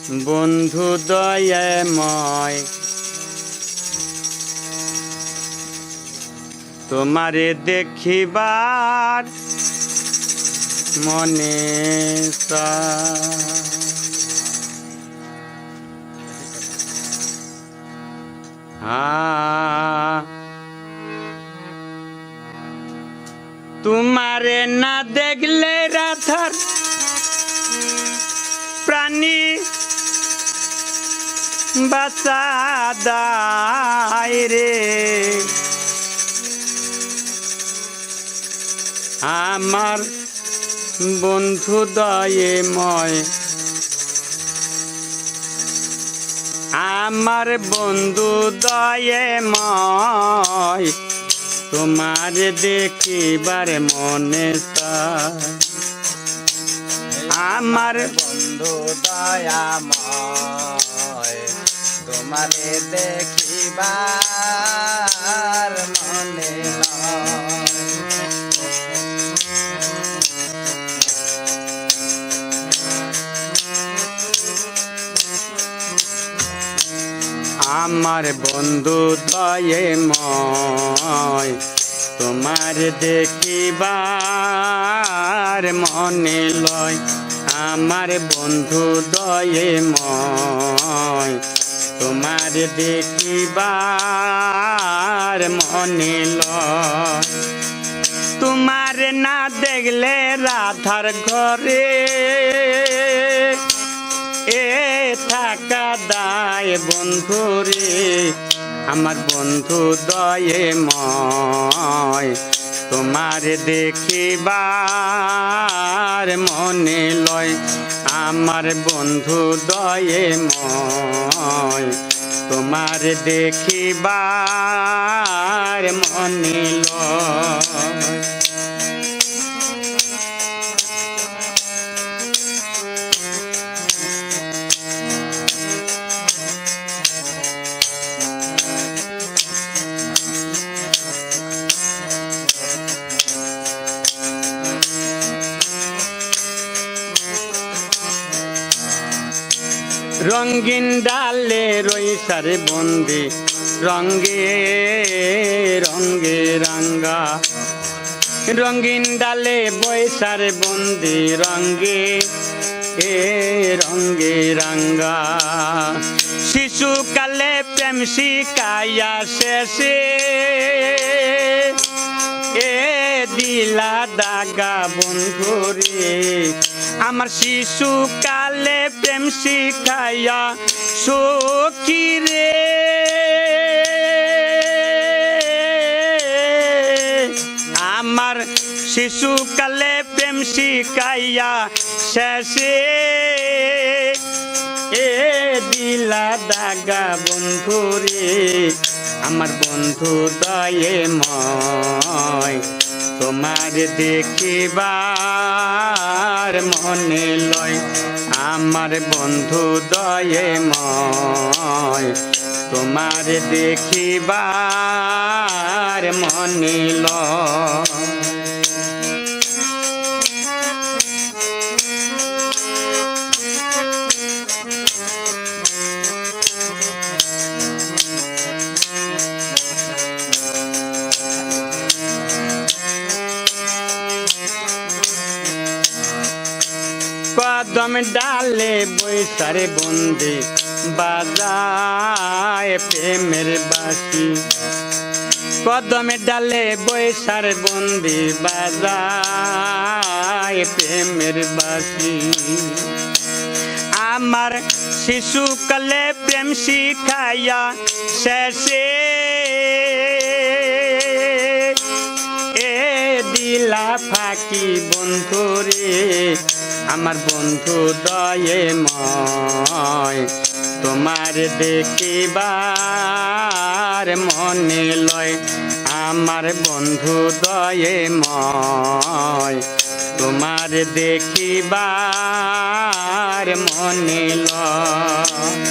বন্ধু দয়াময় তোমারে দেখিবার মনে তোমারে না দেখলে রাধার প্রাণী বাঁচা দায় রে আমার বন্ধু দয়াময় আমার বন্ধু দয়াময় তোমার দেখিবার মনে চায় আমার বন্ধু দয়াময় তোমারে দেখিবার মনে আমার বন্ধু দয়াময় তোমার দেখিবার মনে লয় আমার বন্ধু দয়াময় তোমার দেখিবার মনে লয় তোমার না দেখলে রাধার ঘরে এ থাকা দায় বন্ধু রে আমার বন্ধু দয়াময় তোমার দেখিবার মনে লয় আমার বন্ধু দয়াময় তোমার দেখিবার মনে লয় রঙিন ডালে রইসার বন্দি রঙে রঙে রাঙ্গা রঙিন ডালে বৈসার বন্দি রঙে রঙে রাঙ্গা শিশুকালে প্রেম শিকাইয়া শেষে দিলা দাগা বন্ধু রে আমার শিশুকালে প্রেম শিখাইয়া সখী রে আমার শিশুকালে প্রেম শিখাইয়া শেষে দিলা দাগা বন্ধু রে আমার বন্ধু দয়াময় তোমার দেখিবার মনে লয় আমার বন্ধু দয়াময় তোমার দেখিবার মনে লয় কদম ডালে বৈসার বন্দি বাজায় প্রেমের বাঁশি কদম ডালে বৈসার বন্দি বাজায় প্রেমের বাঁশি আমার শিশুকালে প্রেম শিখাইয়া শেষে দিলা ফাঁকি বন্ধু রে আমার বন্ধু দয়াময় তোমার দেখিবার মনে লয় আমার বন্ধু দয়াময় তোমার দেখিবার মনে লয়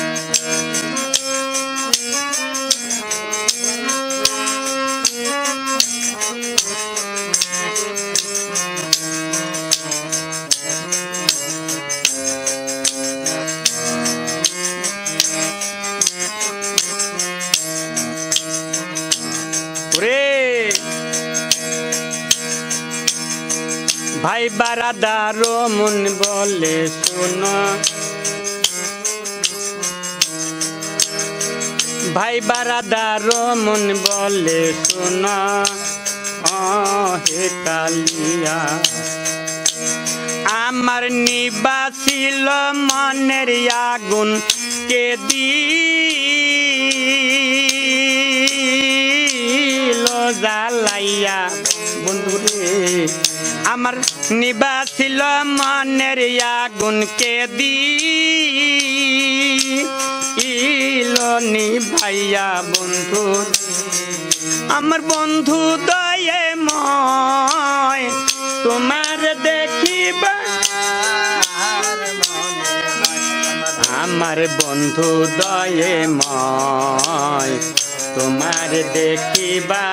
ভাই বারাদার মন বলে শোনো, ভাই বারাদার মন বলে শোনো, হে কালিয়া আমার নিবাসিল মনের আগুন কে দিল জ্বালাইয়া। বন্ধুরে আমার নিবাসিল মনের আগুন কে দিল নিভাইয়া। বন্ধু আমার বন্ধু দয়ে ময় তোমার দেখিবা, আমার বন্ধু দয়ে ময় তোমার দেখিবার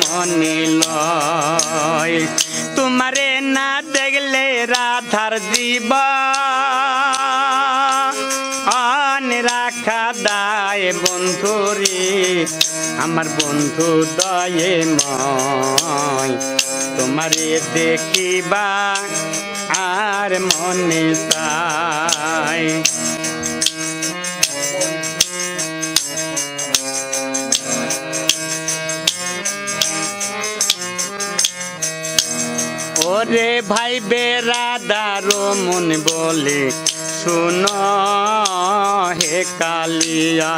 মনে লয়। তোমারে না দেখলে রাধার জীবন রাখা দায়। বন্ধুরে আমার বন্ধু দয়ে ময় তোমারে দেখিবা আর মনে চায়। ওরে ভাই বেরাদার মন বলে শুনো, হে কালিয়া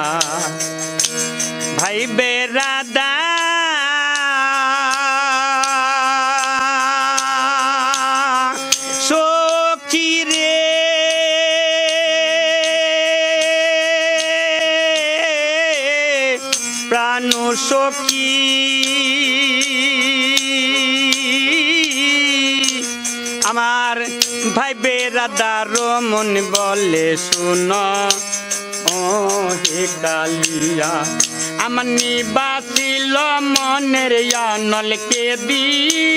ভাই বেরাদার সখী রে প্রাণ সখী আমার ভাই বেরাদার মন বলে শুনো, হে কালিয়া আমার নিবাসিল মনের নলকে দিল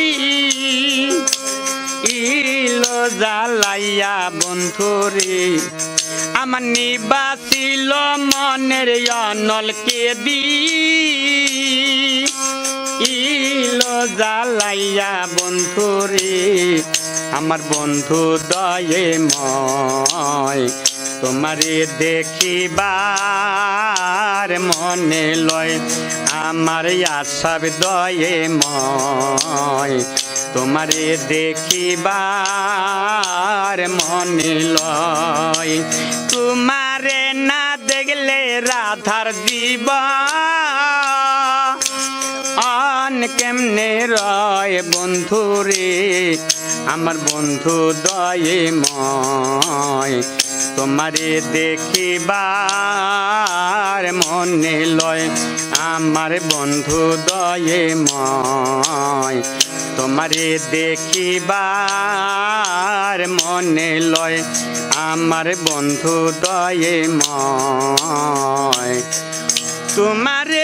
জ্বালাইয়া। বন্ধুরে আমার নিবাসিল মনের নলকে দিল জ্বালাইয়া। বন্ধুরে আমার বন্ধু দয়ে ময় তোমারে দেখিবার মনে লয়। আমার আশাব দয়ে ময় তোমারে দেখিবার মনে লয়। তোমারে না দেখলে রাধার জীবন কেমনে রয়। বন্ধুরে আমার বন্ধু দয়ে ময় তোমারে দেখিবার মনে লয়। আমার বন্ধু দয়ে ময় তোমারে দেখিবার মনে লয়। আমার বন্ধু দয়ে ময় তোমারে